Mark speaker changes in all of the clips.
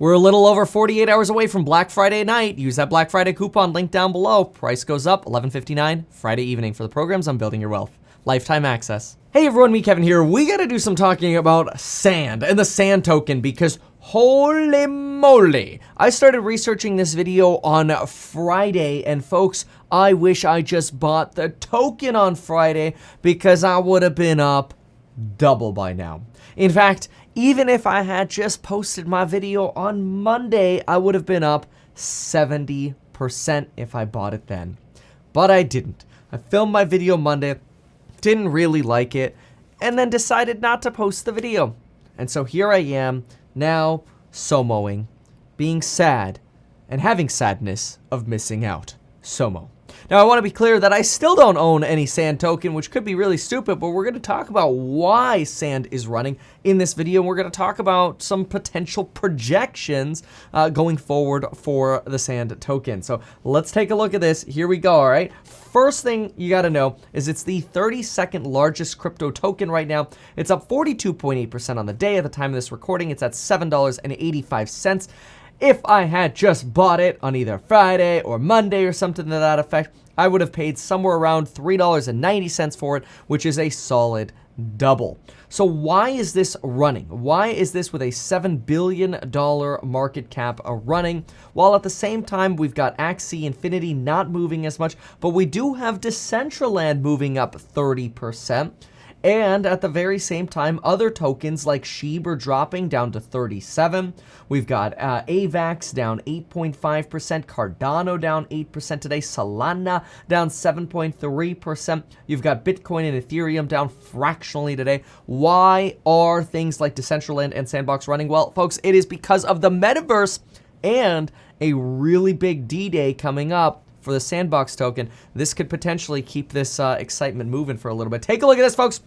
Speaker 1: We're a little over 48 hours away from Black Friday night. Use that Black Friday coupon link down below. Price goes up $11.59 Friday evening for the programs on Building Your Wealth. Lifetime access. Hey everyone, me Kevin here. We gotta do some talking about sand and the sand token because holy moly. I started researching this video on Friday and folks, I wish I just bought the token on Friday because I would have been up double by now. In fact, even if I had just posted my video on Monday, I would have been up 70% if I bought it then. But I didn't. I filmed my video Monday, didn't really like it, and then decided not to post the video. And so here I am, now SOMOing, being sad, and having sadness of missing out. SOMO. Now, I want to be clear that I still don't own any sand token, which could be really stupid, but we're going to talk about why sand is running in this video, and we're going to talk about some potential projections going forward for the sand token. So let's take a look at this. Here we go, all right? First thing you got to know is it's the 32nd largest crypto token right now. It's up 42.8% on the day. At the time of this recording, it's at $7.85. If I had just bought it on either Friday or Monday or something to that effect, I would have paid somewhere around $3.90 for it, which is a solid double. So why is this running? Why is this with a $7 billion market cap running? While at the same time, we've got Axie Infinity not moving as much, but we do have Decentraland moving up 30%. And at the very same time, other tokens like SHIB are dropping down to 37. We've got AVAX down 8.5%, Cardano down 8% today, Solana down 7.3%. You've got Bitcoin and Ethereum down fractionally today. Why are things like Decentraland and Sandbox running? Well, folks, it is because of the Metaverse and a really big D-Day coming up for the Sandbox token. This could potentially keep this excitement moving for a little bit. Take a look at this, folks.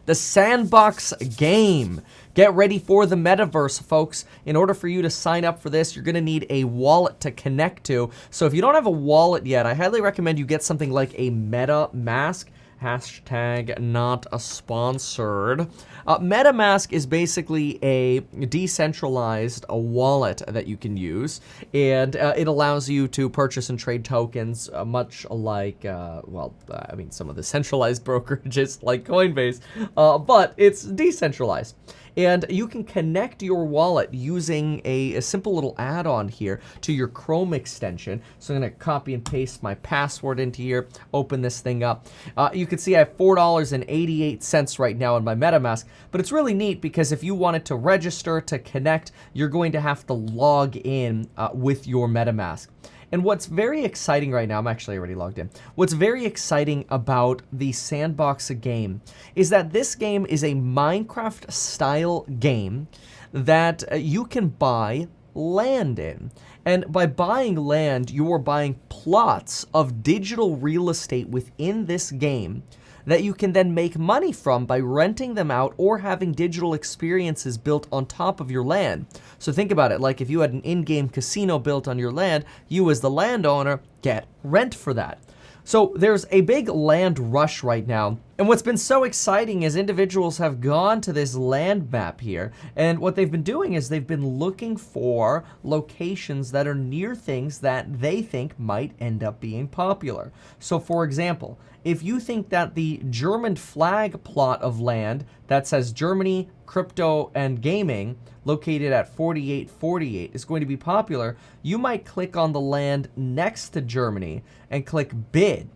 Speaker 1: The Sandbox game. Get ready for the Metaverse, folks. In order for you to sign up for this, you're going to need a wallet to connect to. So if you don't have a wallet yet, I highly recommend you get something like a MetaMask. Hashtag not a sponsored. MetaMask is basically a decentralized wallet that you can use, and it allows you to purchase and trade tokens, much like, some of the centralized brokerages like Coinbase, but it's decentralized. And you can connect your wallet using a simple little add-on here to your Chrome extension. So I'm going to copy and paste my password into here, open this thing up. You can see I have $4.88 right now on my MetaMask, but it's really neat because if you wanted to register to connect, you're going to have to log in with your MetaMask. And what's very exciting right now, I'm actually already logged in. What's very exciting about the Sandbox game is that this game is a Minecraft style game that you can buy land in. And by buying land, you are buying plots of digital real estate within this game that you can then make money from by renting them out or having digital experiences built on top of your land. So think about it, like if you had an in-game casino built on your land, you as the landowner get rent for that. So there's a big land rush right now. And what's been so exciting is individuals have gone to this land map here. And what they've been doing is they've been looking for locations that are near things that they think might end up being popular. So for example, if you think that the German flag plot of land that says Germany, crypto, and gaming located at 4848 is going to be popular, you might click on the land next to Germany and click bid.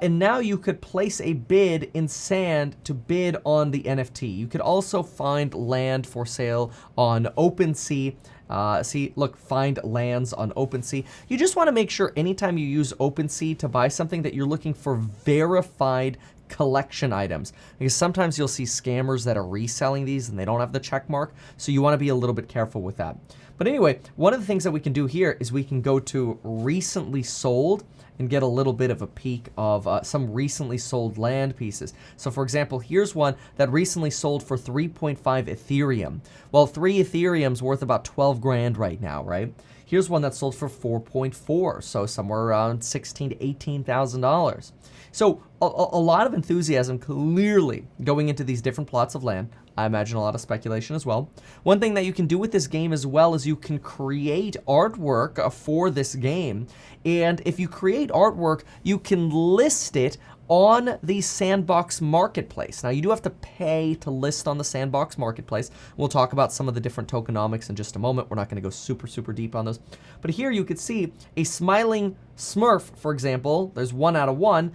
Speaker 1: And now you could place a bid in sand to bid on the NFT. You could also find land for sale on OpenSea. Find lands on OpenSea. You just want to make sure anytime you use OpenSea to buy something that you're looking for verified collection items, because sometimes you'll see scammers that are reselling these and they don't have the check mark, so you want to be a little bit careful with that. But anyway, one of the things that we can do here is we can go to recently sold and get a little bit of a peek of some recently sold land pieces. So for example, here's one that recently sold for 3.5 Ethereum. Well, 3 Ethereum's worth about 12 grand right now, right? Here's one that sold for 4.4, so somewhere around $16,000 to $18,000. So a lot of enthusiasm clearly going into these different plots of land. I imagine a lot of speculation as well. One thing that you can do with this game as well is you can create artwork for this game. And if you create artwork, you can list it on the Sandbox Marketplace. Now, you do have to pay to list on the Sandbox Marketplace. We'll talk about some of the different tokenomics in just a moment. We're not going to go super deep on those. But here you could see a smiling Smurf, for example, there's 1 out of 1,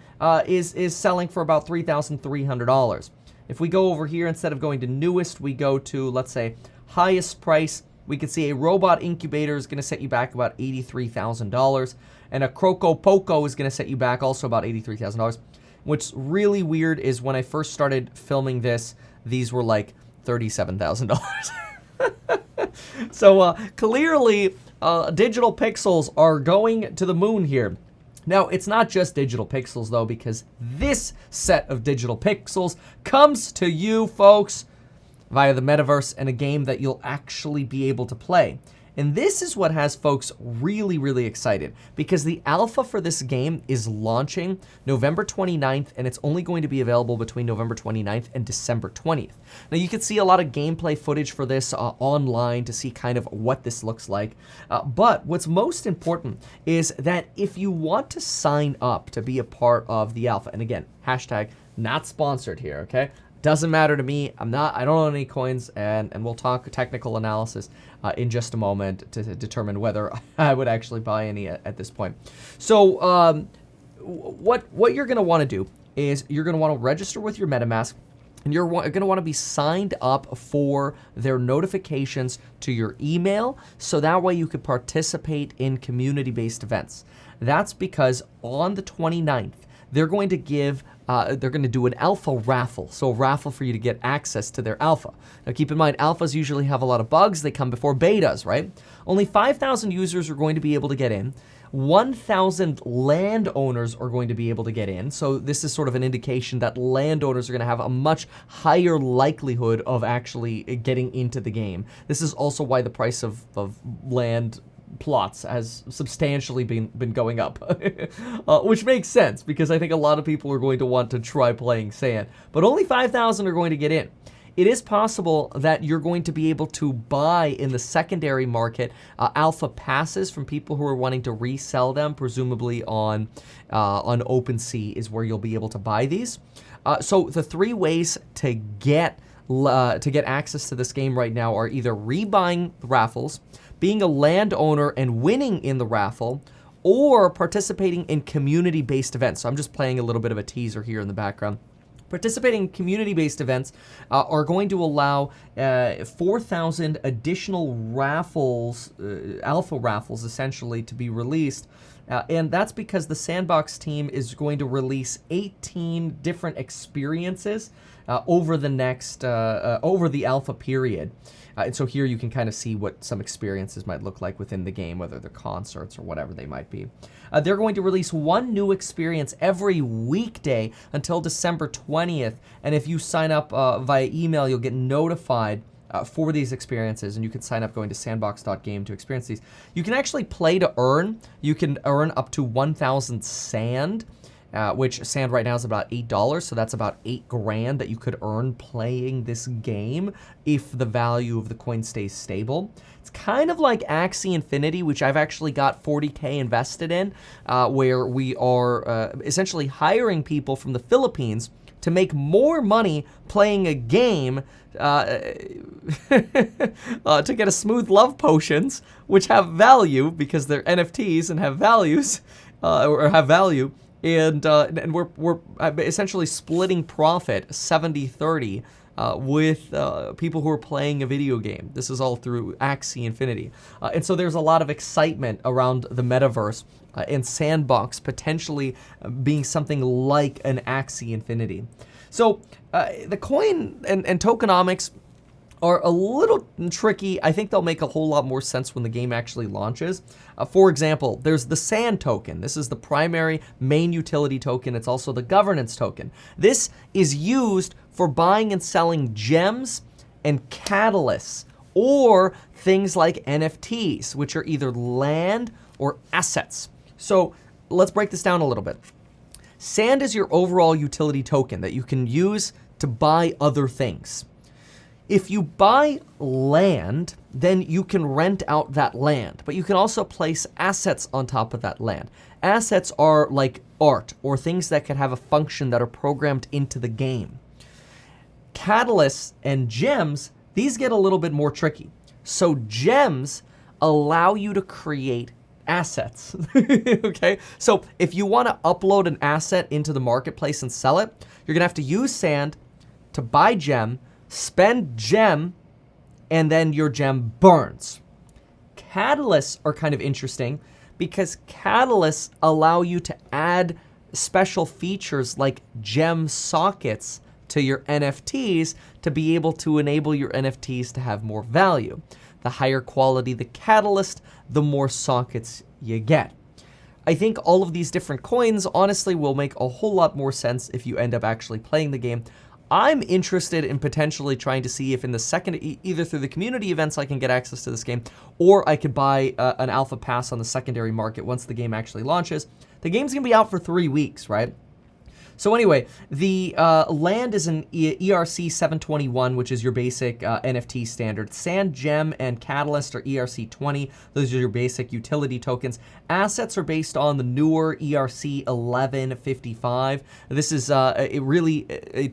Speaker 1: is selling for about $3,300. If we go over here, instead of going to newest, we go to, let's say, highest price. We could see a robot incubator is going to set you back about $83,000. And a Croco Poco is going to set you back also about $83,000. What's really weird is when I first started filming this, these were like $37,000. So clearly, digital pixels are going to the moon here. Now, it's not just digital pixels, though, because this set of digital pixels comes to you, folks, via the Metaverse and a game that you'll actually be able to play. And this is what has folks really excited, because the alpha for this game is launching November 29th, and it's only going to be available between November 29th and December 20th. Now, you can see a lot of gameplay footage for this online to see kind of what this looks like. But what's most important is that if you want to sign up to be a part of the alpha, and again, hashtag not sponsored here, okay? Doesn't matter to me. I don't own any coins, and we'll talk technical analysis in just a moment to determine whether I would actually buy any at this point. So what you're going to want to do is you're going to want to register with your MetaMask, and you're going to want to be signed up for their notifications to your email, so that way you could participate in community-based events. That's because on the 29th, they're going to give they're going to do an alpha raffle, so a raffle for you to get access to their alpha. Now keep in mind, alphas usually have a lot of bugs. They come before betas, right? Only 5,000 users are going to be able to get in. 1,000 landowners are going to be able to get in. So this is sort of an indication that landowners are going to have a much higher likelihood of actually getting into the game. This is also why the price of land plots has substantially been going up, which makes sense because I think a lot of people are going to want to try playing Sand, but only 5,000 are going to get in. It is possible that you're going to be able to buy in the secondary market alpha passes from people who are wanting to resell them, presumably on OpenSea is where you'll be able to buy these. So the 3 ways to get access to this game right now are either rebuying the raffles, being a landowner and winning in the raffle, or participating in community-based events. So I'm just playing a little bit of a teaser here in the background. Participating in community-based events are going to allow 4,000 additional raffles, alpha raffles essentially, to be released. And that's because the Sandbox team is going to release 18 different experiences over the next, over the alpha period. And so here you can kind of see what some experiences might look like within the game, whether they're concerts or whatever they might be. They're going to release 1 new experience every weekday until December 20th. And if you sign up via email, you'll get notified for these experiences, and you can sign up going to sandbox.game to experience these. You can actually play to earn. You can earn up to 1,000 sand, which sand right now is about $8, so that's about $8,000 that you could earn playing this game if the value of the coin stays stable. It's kind of like Axie Infinity, which I've actually got 40K invested in, where we are essentially hiring people from the Philippines to make more money playing a game to get a smooth love potions, which have value because they're NFTs and have values, or have value. And we're essentially splitting profit 70-30 with people who are playing a video game. This is all through Axie Infinity. And so there's a lot of excitement around the Metaverse and Sandbox potentially being something like an Axie Infinity. So the coin and tokenomics are a little tricky. I think they'll make a whole lot more sense when the game actually launches. For example, there's the Sand token. This is the primary main utility token. It's also the governance token. This is used for buying and selling gems and catalysts, or things like NFTs, which are either land or assets. So let's break this down a little bit. Sand is your overall utility token that you can use to buy other things. If you buy land, then you can rent out that land, but you can also place assets on top of that land. Assets are like art or things that can have a function that are programmed into the game. Catalysts and gems, these get a little bit more tricky. So gems allow you to create assets, okay? So if you want to upload an asset into the marketplace and sell it, you're gonna have to use sand to buy gem, spend gem, and then your gem burns. Catalysts are kind of interesting because catalysts allow you to add special features like gem sockets to your NFTs to be able to enable your NFTs to have more value. The higher quality the catalyst, the more sockets you get. I think all of these different coins honestly will make a whole lot more sense if you end up actually playing the game. I'm interested in potentially trying to see if in the second, either through the community events I can get access to this game, or I could buy an alpha pass on the secondary market once the game actually launches. The game's gonna be out for 3 weeks, right? So anyway, the land is an ERC 721, which is your basic NFT standard. Sand, Gem, and Catalyst are ERC 20. Those are your basic utility tokens. Assets are based on the newer ERC 1155. This is a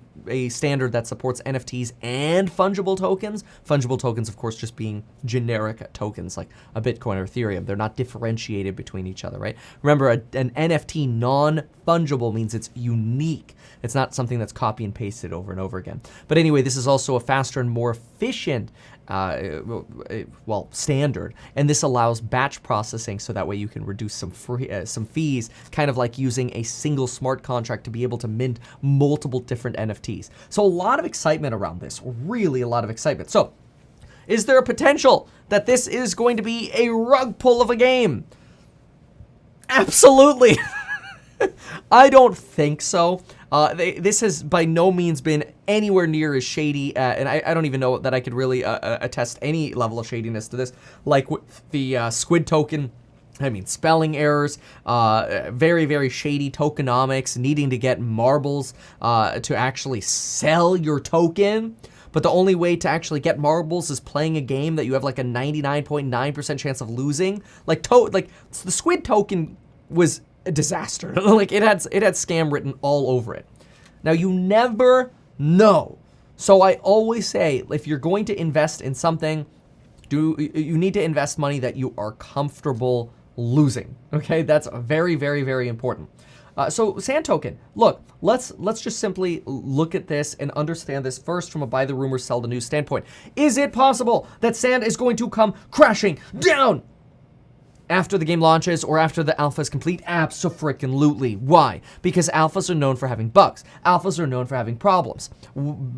Speaker 1: standard that supports NFTs and fungible tokens. Fungible tokens, of course, just being generic tokens like a Bitcoin or Ethereum. They're not differentiated between each other, right? Remember, an NFT non-fungible means it's unique. It's not something that's copy and pasted over and over again. But anyway, this is also a faster and more efficient standard, and this allows batch processing, so that way you can reduce some fees, kind of like using a single smart contract to be able to mint multiple different NFTs. So a lot of excitement around this, really a lot of excitement. So is there a potential that this is going to be a rug pull of a game? Absolutely. I don't think so. This has by no means been anywhere near as shady, and I don't even know that I could really attest any level of shadiness to this, like with the squid token. I mean, spelling errors, very, very shady tokenomics, needing to get marbles to actually sell your token. But the only way to actually get marbles is playing a game that you have like a 99.9% chance of losing. Like the squid token was a disaster. Like it had scam written all over it. Now you never know. So I always say, if you're going to invest in something, you need to invest money that you are comfortable losing. Okay, that's very, very, very important. So sand token, look, let's just simply look at this and understand this first from a buy the rumor, sell the news standpoint. Is it possible that sand is going to come crashing down after the game launches or after the alpha is complete? Abso-freaking-lutely. Why? Because alphas are known for having bugs. Alphas are known for having problems.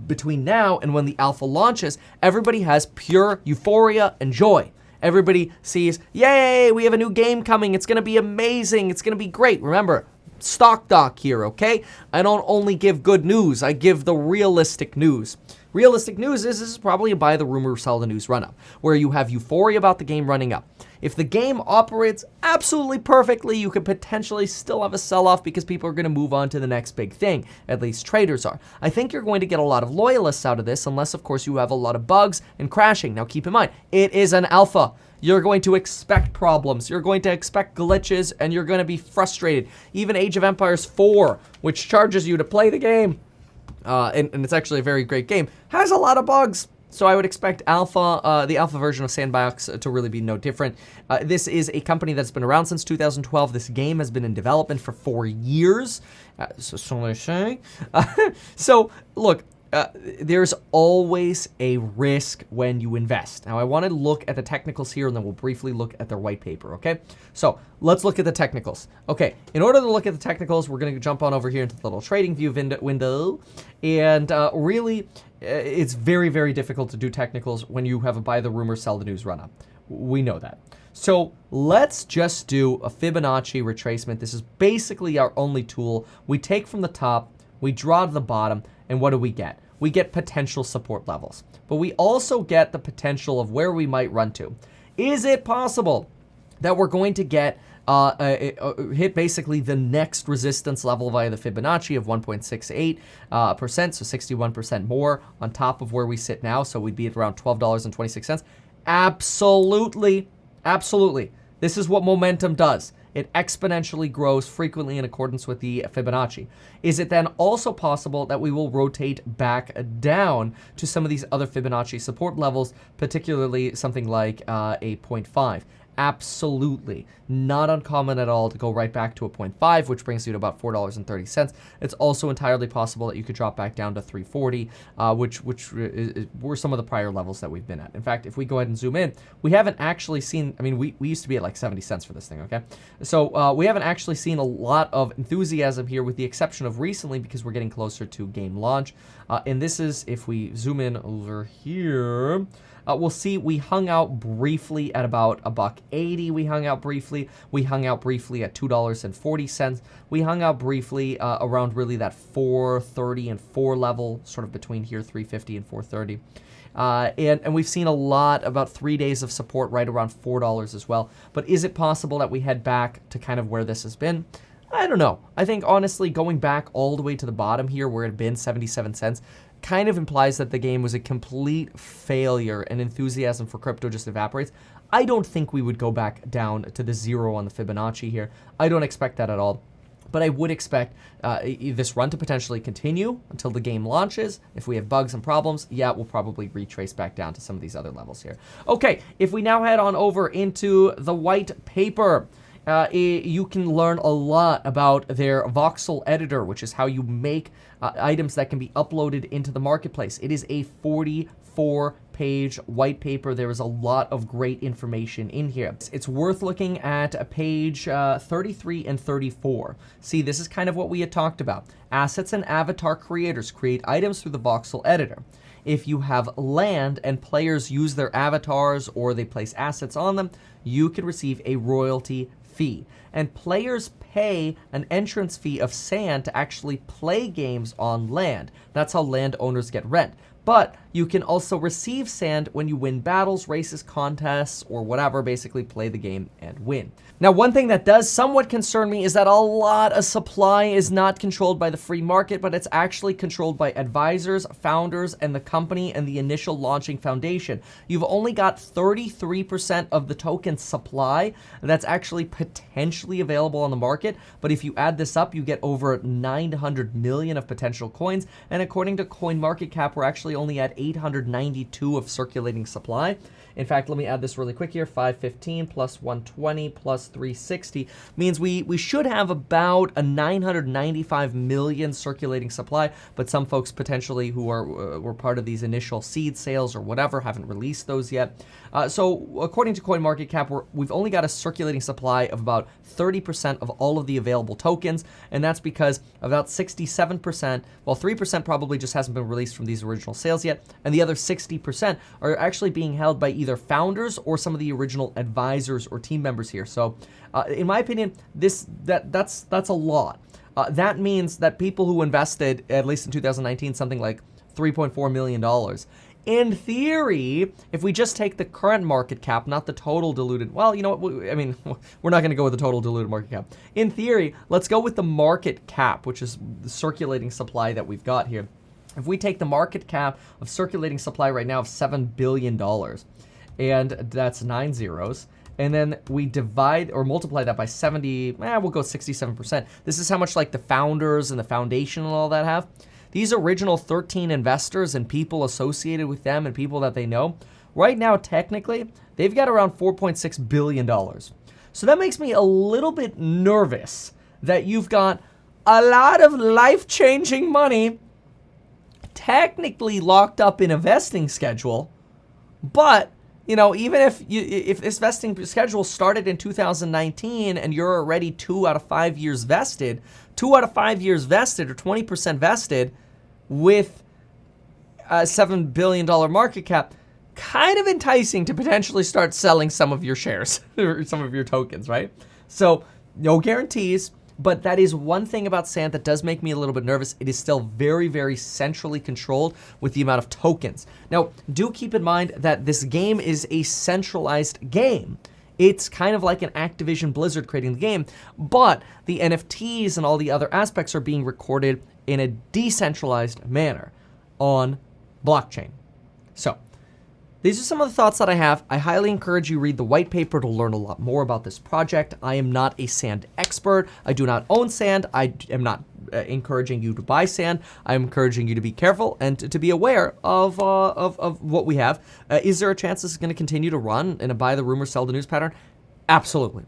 Speaker 1: Between now and when the alpha launches, everybody has pure euphoria and joy. Everybody sees, yay, we have a new game coming. It's going to be amazing. It's going to be great. Remember, Stock Doc here, okay? I don't only give good news. I give the realistic news. Realistic news is this is probably a buy the rumor, sell the news run-up, where you have euphoria about the game running up. If the game operates absolutely perfectly, you could potentially still have a sell-off because people are going to move on to the next big thing. At least traders are. I think you're going to get a lot of loyalists out of this, unless, of course, you have a lot of bugs and crashing. Now, keep in mind, it is an alpha. You're going to expect problems. You're going to expect glitches, and you're going to be frustrated. Even Age of Empires 4, which charges you to play the game, and it's actually a very great game, has a lot of bugs. So I would expect the alpha version of Sandbox to really be no different. This is a company that's been around since 2012. This game has been in development for 4 years. So they say. So look, there's always a risk when you invest. Now I want to look at the technicals here, and then we'll briefly look at their white paper, okay? So let's look at the technicals. Okay, in order to look at the technicals, we're going to jump on over here into the little trading view window, and really, it's very, very difficult to do technicals when you have a buy the rumor, sell the news run-up. We know that. So let's just do a Fibonacci retracement. This is basically our only tool. We take from the top, we draw to the bottom, and what do we get? We get potential support levels. But we also get the potential of where we might run to. Is it possible that we're going to get hit basically the next resistance level via the Fibonacci of 1.68%, so 61% more on top of where we sit now. So we'd be at around $12.26. Absolutely, absolutely. This is what momentum does. It exponentially grows frequently in accordance with the Fibonacci. Is it then also possible that we will rotate back down to some of these other Fibonacci support levels, particularly something like a 0.5? Absolutely. Not uncommon at all to go right back to a 0.5, which brings you to about $4.30. It's also entirely possible that you could drop back down to 340, which were some of the prior levels that we've been at. In fact, if we go ahead and zoom in, we haven't actually seen, I mean, we used to be at like 70 cents for this thing, okay? So we haven't actually seen a lot of enthusiasm here with the exception of recently because we're getting closer to game launch. And this is, if we zoom in over here, we'll see we hung out briefly at about $1.80. We hung out briefly. We hung out briefly at $2.40. We hung out briefly around really that 4.30 and 4 level, sort of between here, 3.50 and 4.30. And we've seen a lot, about 3 days of support right around $4 as well. But is it possible that we head back to kind of where this has been? I don't know. I think, honestly, going back all the way to the bottom here where it had been 77 cents kind of implies that the game was a complete failure and enthusiasm for crypto just evaporates. I don't think we would go back down to the 0 on the Fibonacci here. I don't expect that at all. But I would expect this run to potentially continue until the game launches. If we have bugs and problems, yeah, we'll probably retrace back down to some of these other levels here. Okay, if we now head on over into the white paper, you can learn a lot about their voxel editor, which is how you make items that can be uploaded into the marketplace. It is a 44-page white paper. There is a lot of great information in here. It's worth looking at page 33 and 34. See, this is kind of what we had talked about. Assets and avatar creators create items through the voxel editor. If you have land and players use their avatars or they place assets on them, you can receive a royalty fee. And players pay an entrance fee of sand to actually play games on land. That's how landowners get rent. But you can also receive sand when you win battles, races, contests, or whatever, basically play the game and win. Now, one thing that does somewhat concern me is that a lot of supply is not controlled by the free market, but it's actually controlled by advisors, founders, and the company and the initial launching foundation. You've only got 33% of the token supply that's actually potentially available on the market, but if you add this up, you get over 900 million of potential coins, and according to CoinMarketCap, we're actually only at 892 of circulating supply. In fact, let me add this really quick here. 515 plus 120 plus 360 means we should have about a 995 million circulating supply, but some folks potentially who were part of these initial seed sales or whatever haven't released those yet. So according to CoinMarketCap, we've only got a circulating supply of about 30% of all of the available tokens, and that's because about 67%, well, 3% probably just hasn't been released from these original sales yet, and the other 60% are actually being held by either founders or some of the original advisors or team members here. So in my opinion, that's a lot. That means that people who invested, at least in 2019, something like $3.4 million, in theory, if we just take the current market cap, not the total diluted, well, you know what, I mean, we're not going to go with the total diluted market cap. In theory, let's go with the market cap, which is the circulating supply that we've got here. If we take the market cap of circulating supply right now of $7 billion, and that's 9 zeros, and then we divide or multiply that by 70, we'll go 67%. This is how much like the founders and the foundation and all that have. These original 13 investors and people associated with them and people that they know, right now, technically, they've got around $4.6 billion. So that makes me a little bit nervous that you've got a lot of life-changing money technically locked up in a vesting schedule, but you know, even if this vesting schedule started in 2019 and you're already 2 out of 5 years vested, 2 out of 5 years vested or 20% vested with a $7 billion market cap, kind of enticing to potentially start selling some of your shares or some of your tokens, right? So no guarantees, but that is one thing about Sand that does make me a little bit nervous. It is still very, very centrally controlled with the amount of tokens. Now, do keep in mind that this game is a centralized game. It's kind of like an Activision Blizzard creating the game, but the NFTs and all the other aspects are being recorded in a decentralized manner on blockchain. So these are some of the thoughts that I have. I highly encourage you read the white paper to learn a lot more about this project. I am not a sand expert. I do not own sand. I am not encouraging you to buy sand. I'm encouraging you to be careful and to be aware of what we have. Is there a chance this is going to continue to run in a buy the rumor, sell the news pattern? Absolutely.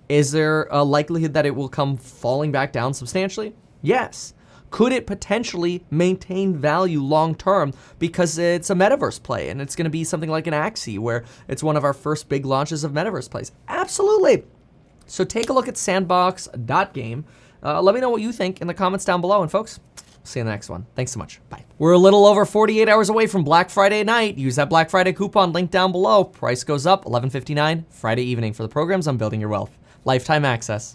Speaker 1: Is there a likelihood that it will come falling back down substantially? Yes. Could it potentially maintain value long term because it's a Metaverse play and it's going to be something like an Axie where it's one of our first big launches of Metaverse plays? Absolutely. So take a look at sandbox.game. Let me know what you think in the comments down below. And folks, see you in the next one. Thanks so much. Bye. We're a little over 48 hours away from Black Friday night. Use that Black Friday coupon link down below. Price goes up $11.59 Friday evening for the programs on building your wealth. Lifetime access.